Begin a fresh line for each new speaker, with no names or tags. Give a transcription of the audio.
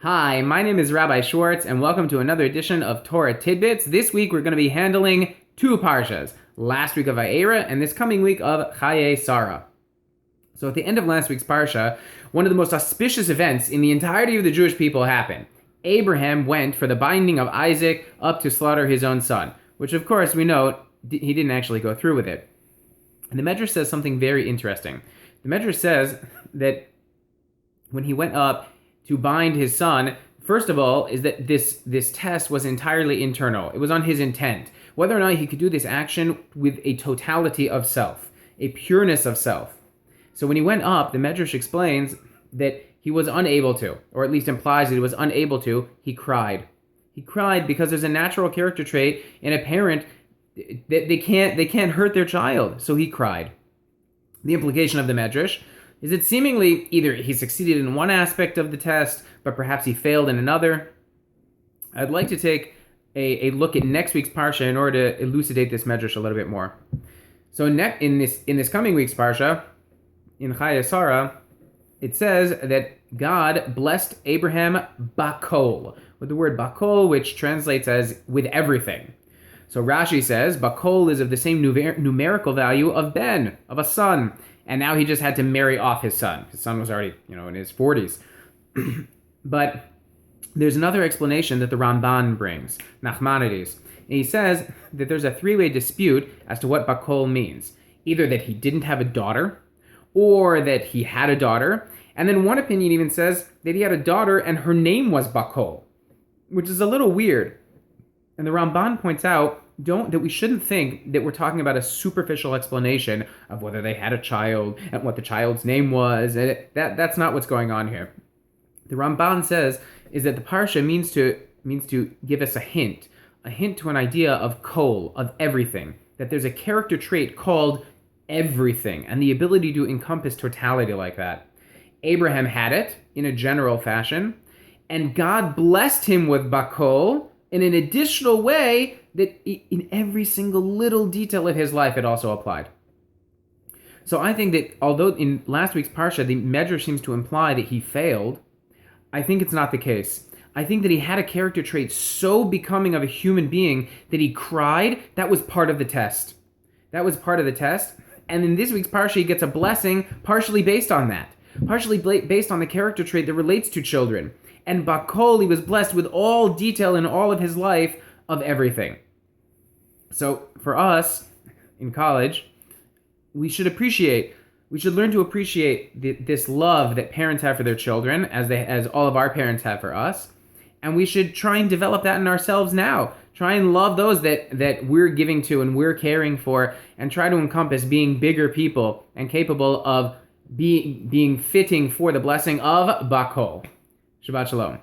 Hi, my name is Rabbi Schwartz, and welcome to another edition of Torah Tidbits. This week we're going to be handling two parshas. Last week of Va'era, and this coming week of Chaye Sarah. So at the end of last week's parsha, one of the most auspicious events in the entirety of the Jewish people happened. Abraham went for the binding of Isaac up to slaughter his own son, which of course we know he didn't actually go through with it. And the Medrash says something very interesting. The Medrash says that when he went up to bind his son, first of all, is that this test was entirely internal. It was on his intent. Whether or not he could do this action with a totality of self, a pureness of self. So when he went up, the Medrash explains that he was unable to, or at least implies that he was unable to. He cried. He cried because there's a natural character trait in a parent that they can't hurt their child. So he cried. The implication of the Medrash is that seemingly either he succeeded in one aspect of the test, but perhaps he failed in another. I'd like to take a look at next week's parsha in order to elucidate this Medrash a little bit more. So in this coming week's parsha, in Chaye Sarah, it says that God blessed Abraham bakol, with the word bakol, which translates as with everything. So Rashi says bakol is of the same numerical value of ben, of a son. And now he just had to marry off his son. His son was already, in his 40s. But there's another explanation that the Ramban brings, Nachmanides. And he says that there's a three-way dispute as to what bakol means. Either that he didn't have a daughter, or that he had a daughter. And then one opinion even says that he had a daughter and her name was bakol, which is a little weird. And the Ramban points out that we shouldn't think that we're talking about a superficial explanation of whether they had a child and what the child's name was. And that's not what's going on here. The Ramban says is that the parsha means to give us a hint to an idea of kol, of everything, that there's a character trait called everything and the ability to encompass totality like that. Abraham had it in a general fashion, and God blessed him with bakol in an additional way that in every single little detail of his life it also applied. So I think that although in last week's parsha the Medrash seems to imply that he failed, I think it's not the case. I think that he had a character trait so becoming of a human being that he cried. That was part of the test. And in this week's parsha he gets a blessing partially based on that. Partially based on the character trait that relates to children. And bakol, he was blessed with all detail in all of his life of everything. So for us in college, we should learn to appreciate this love that parents have for their children, as all of our parents have for us, and we should try and develop that in ourselves now. Try and love those that we're giving to and we're caring for, and try to encompass being bigger people and capable of being fitting for the blessing of bakol. Shabbat Shalom.